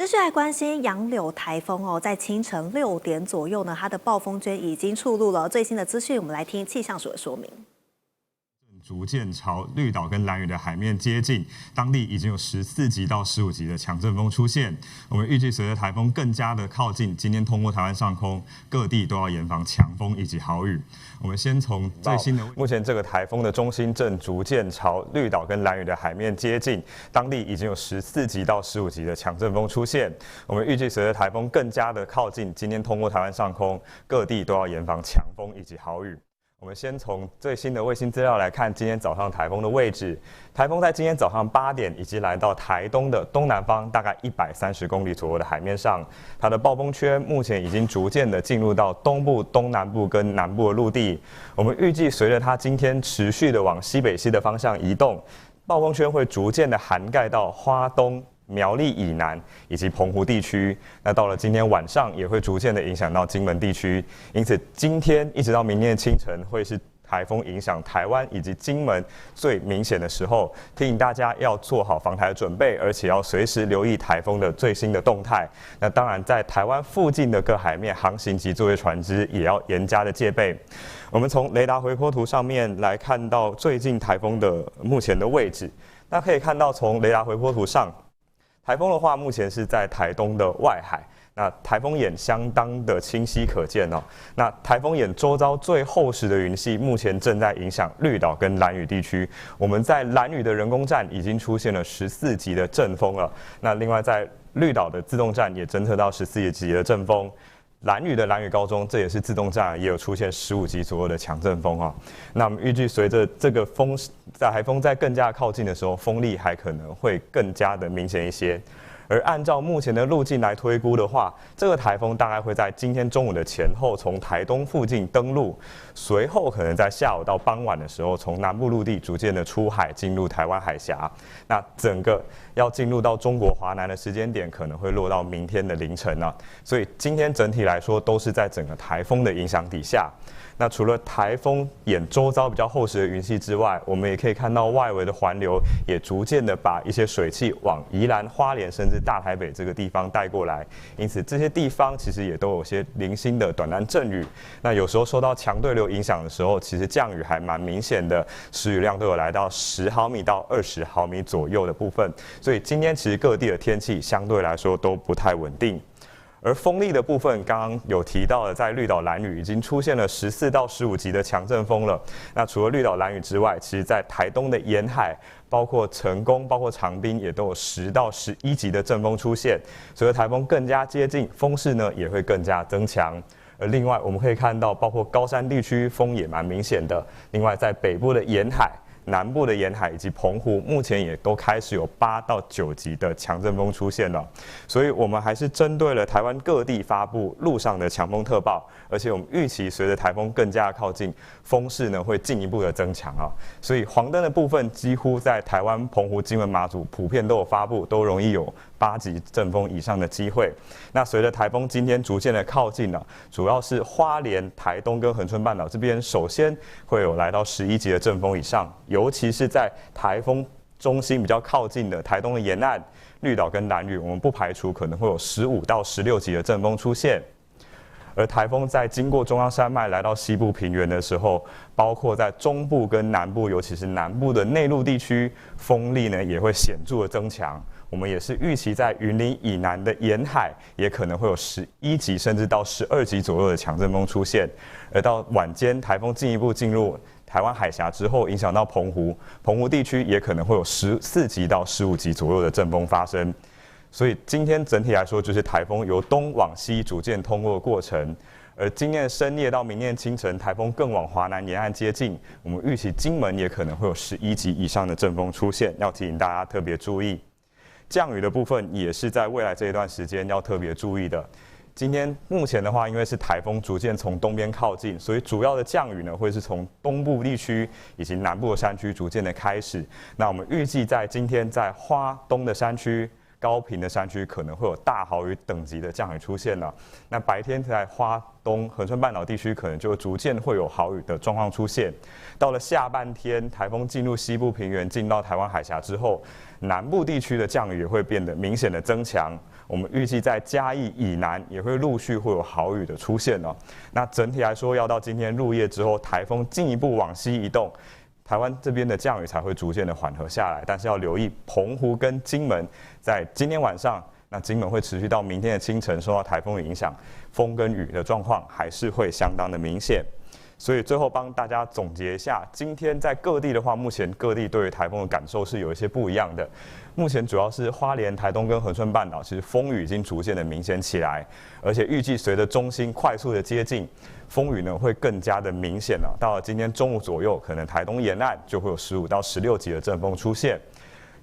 继续来关心杨柳台风哦，在清晨6点左右呢，它的暴风圈已经触陆了。最新的资讯，我们来听气象署的说明。逐渐朝绿岛跟兰屿的海面接近，当地已经有14级到15级的强阵风出现。我们预计随着台风更加的靠近，今天通过台湾上空，各地都要严防强风以及豪雨。我们先从最新的，目前这个台风的中心正逐渐朝绿岛跟兰屿的海面接近，当地已经有14级到15级的强阵风出现。我们预计随着台风更加的靠近，今天通过台湾上空，各地都要严防强风以及豪雨。我们先从最新的卫星资料来看，今天早上台风的位置。台风在今天早上8点已经来到台东的东南方，大概130公里左右的海面上。它的暴风圈目前已经逐渐的进入到东部、东南部跟南部的陆地。我们预计随着它今天持续的往西北西的方向移动，暴风圈会逐渐的涵盖到花东、苗栗以南以及澎湖地区，那到了今天晚上也会逐渐的影响到金门地区，因此今天一直到明天清晨会是台风影响台湾以及金门最明显的时候，提醒大家要做好防台的准备，而且要随时留意台风的最新的动态。那当然，在台湾附近的各海面航行及作业船只也要严加的戒备。我们从雷达回波图上面来看到最近台风的目前的位置，那可以看到从雷达回波图上。台风的话，目前是在台东的外海，那台风眼相当的清晰可见哦。那台风眼周遭最厚实的云系，目前正在影响绿岛跟兰屿地区。我们在兰屿的人工站已经出现了14级的阵风了。那另外在绿岛的自动站也侦测到14级的阵风。兰屿的兰屿高中，这也是自动站，也有出现15级左右的强阵风啊。那我们预计随着这个台风在更加靠近的时候，风力还可能会更加的明显一些。而按照目前的路径来推估的话，这个台风大概会在今天中午的前后从台东附近登陆，随后可能在下午到傍晚的时候，从南部陆地逐渐的出海进入台湾海峡。那整个要进入到中国华南的时间点，可能会落到明天的凌晨啊。所以今天整体来说都是在整个台风的影响底下。那除了台风眼周遭比较厚实的云系之外，我们也可以看到外围的环流也逐渐的把一些水汽往宜兰、花莲甚至大台北这个地方带过来，因此这些地方其实也都有些零星的短暂阵雨。那有时候受到强对流影响的时候，其实降雨还蛮明显的，时雨量都有来到10毫米到20毫米左右的部分。所以今天其实各地的天气相对来说都不太稳定。而风力的部分，刚刚有提到的，在绿岛兰屿已经出现了14到15级的强阵风了。那除了绿岛兰屿之外，其实在台东的沿海，包括成功、包括长滨，也都有10到11级的阵风出现。随着台风更加接近，风势呢也会更加增强。而另外我们可以看到，包括高山地区风也蛮明显的。另外在北部的沿海、南部的沿海以及澎湖，目前也都开始有8到9级的强阵风出现了，所以我们还是针对了台湾各地发布陆上的强风特报，而且我们预期随着台风更加靠近，风势呢会进一步的增强啊，所以黄灯的部分几乎在台湾、澎湖、金门、马祖普遍都有发布，都容易有8级阵风以上的机会。那随着台风今天逐渐的靠近了，主要是花莲、台东跟恒春半岛这边，首先会有来到11级的阵风以上。尤其是在台风中心比较靠近的台东的沿岸、绿岛跟兰屿，我们不排除可能会有15到16级的阵风出现。而台风在经过中央山脉来到西部平原的时候，包括在中部跟南部，尤其是南部的内陆地区，风力呢也会显著的增强。我们也是预期在云林以南的沿海，也可能会有11级甚至到12级左右的强阵风出现。而到晚间，台风进一步进入台湾海峡之后，影响到澎湖地区也可能会有14级到15级左右的阵风发生。所以今天整体来说，就是台风由东往西逐渐通过的过程。而今天的深夜到明天清晨，台风更往华南沿岸接近，我们预期金门也可能会有11级以上的阵风出现，要提醒大家特别注意。降雨的部分也是在未来这一段时间要特别注意的。今天目前的话，因为是台风逐渐从东边靠近，所以主要的降雨呢会是从东部地区以及南部的山区逐渐的开始。那我们预计在今天在花东的山区、高屏的山区可能会有大豪雨等级的降雨出现了。那白天在花东、恒春半岛地区可能就逐渐会有豪雨的状况出现。到了下半天，台风进入西部平原，进到台湾海峡之后，南部地区的降雨也会变得明显的增强。我们预计在嘉义以南也会陆续会有豪雨的出现哦。那整体来说，要到今天入夜之后，台风进一步往西移动。台湾这边的降雨才会逐渐的缓和下来，但是要留意澎湖跟金门，在今天晚上，那金门会持续到明天的清晨，受到台风的影响，风跟雨的状况还是会相当的明显。所以最后帮大家总结一下，今天在各地的话，目前各地对于台风的感受是有一些不一样的。目前主要是花莲、台东跟恒春半岛，其实风雨已经逐渐的明显起来，而且预计随着中心快速的接近，风雨呢会更加的明显了。到了今天中午左右，可能台东沿岸就会有15到16级的阵风出现。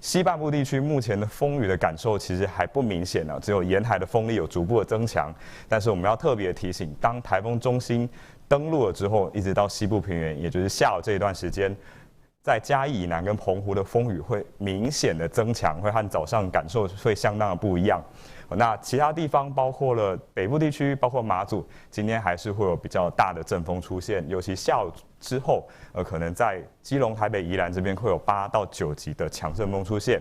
西半部地区目前的风雨的感受其实还不明显呢，只有沿海的风力有逐步的增强。但是我们要特别提醒，当台风中心登陆了之后，一直到西部平原，也就是下午这一段时间，在嘉义以南跟澎湖的风雨会明显的增强，会和早上感受会相当的不一样。那其他地方包括了北部地区，包括马祖，今天还是会有比较大的阵风出现，尤其下午之后，可能在基隆、台北、宜兰这边会有8到9级的强阵风出现。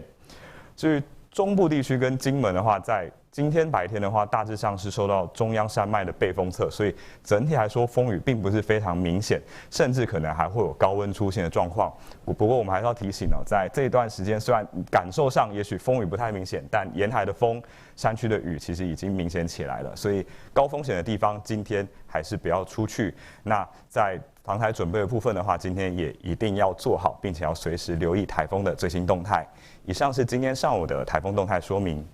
至于中部地区跟金门的话，在今天白天的话，大致上是受到中央山脉的背风侧，所以整体来说风雨并不是非常明显，甚至可能还会有高温出现的状况。不过我们还是要提醒哦，在这一段时间，虽然感受上也许风雨不太明显，但沿海的风、山区的雨其实已经明显起来了，所以高风险的地方今天还是不要出去。那在防台准备的部分的话，今天也一定要做好，并且要随时留意台风的最新动态。以上是今天上午的台风动态说明。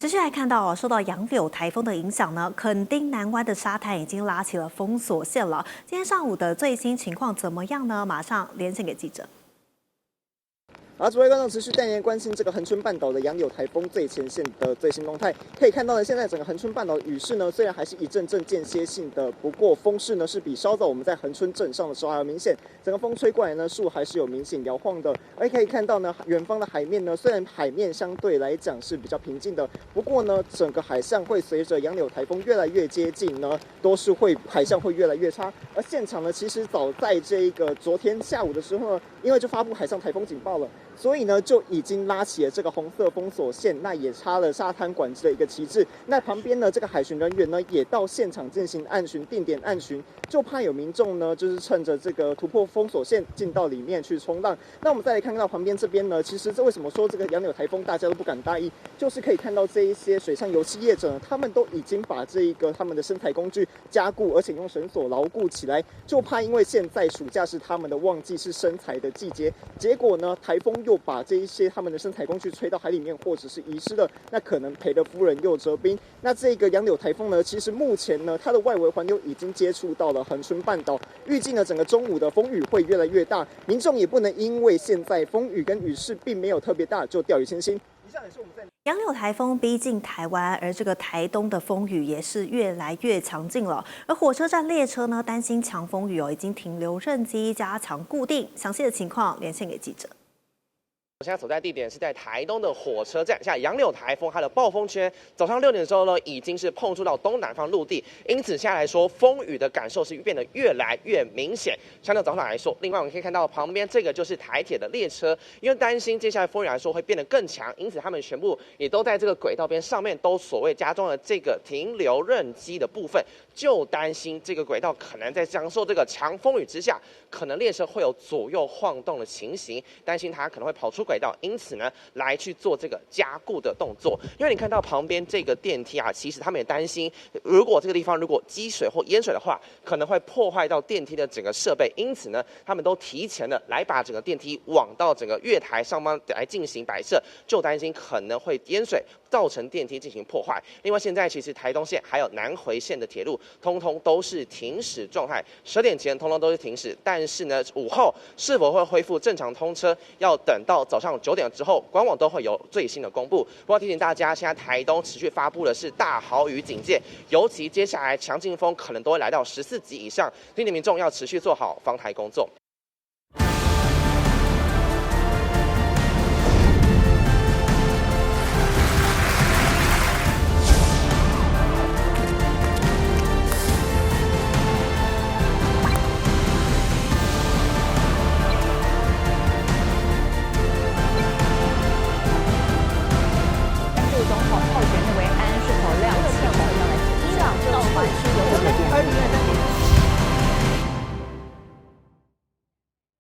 持续来看到受到杨柳台风的影响呢，垦丁南湾的沙滩已经拉起了封锁线了。今天上午的最新情况怎么样呢？马上连线给记者。好，诸位观众持续带您关心这个恒春半岛的杨柳台风最前线的最新动态。可以看到呢，现在整个恒春半岛雨势呢，虽然还是一阵阵间歇性的，不过风势呢是比稍早我们在恒春镇上的时候还要明显。整个风吹过来呢，树还是有明显摇晃的。而可以看到呢，远方的海面呢，虽然海面相对来讲是比较平静的，不过呢，整个海象会随着杨柳台风越来越接近呢，都是海象会越来越差。而现场呢，其实早在这个昨天下午的时候呢，因为就发布海上台风警报了。所以呢，就已经拉起了这个红色封锁线，那也插了沙滩管制的一个旗帜。那旁边呢，这个海巡人员呢，也到现场进行岸巡，定点岸巡，就怕有民众呢，就是趁着这个突破封锁线进到里面去冲浪。那我们再来看到旁边这边呢，其实这为什么说这个杨柳台风大家都不敢大意，就是可以看到这一些水上油气业者呢，他们都已经把这一个他们的生财工具加固，而且用绳索牢固起来，就怕因为现在暑假是他们的旺季，是生财的季节，结果呢，台风又把这一些他们的生财工具吹到海里面，或者是遗失了，那可能赔了夫人又折兵。那这个杨柳台风呢，其实目前呢，它的外围环流已经接触到了恒春半岛，预计呢整个中午的风雨会越来越大，民众也不能因为现在风雨跟雨势并没有特别大就掉以轻心。以上也是我们在杨柳台风逼近台湾，而这个台东的风雨也是越来越强劲了。而火车站列车呢，担心强风雨已经停留任机，加强固定。详细的情况连线给记者。我现在所在地点是在台东的火车站，像杨柳台风它的暴风圈，早上6点的时候呢，已经是碰触到东南方陆地，因此现在来说，风雨的感受是变得越来越明显。相较早上来说，另外我们可以看到旁边这个就是台铁的列车，因为担心接下来风雨来说会变得更强，因此他们全部也都在这个轨道边上面都所谓加装了这个停留任机的部分，就担心这个轨道可能在享受这个强风雨之下，可能列车会有左右晃动的情形，担心它可能会跑出轨道，因此呢，来去做这个加固的动作。因为你看到旁边这个电梯啊，其实他们也担心，如果这个地方如果积水或淹水的话，可能会破坏到电梯的整个设备，因此呢，他们都提前的来把整个电梯往到整个月台上方来进行摆设，就担心可能会淹水，造成电梯进行破坏。另外，现在其实台东线还有南回线的铁路，通通都是停驶状态，10点前通通都是停驶。但是呢，午后是否会恢复正常通车，要等到早上9点之后，官网都会有最新的公布。不过提醒大家，现在台东持续发布的是大豪雨警戒，尤其接下来强劲风可能都会来到14级以上，提醒民众要持续做好防台工作。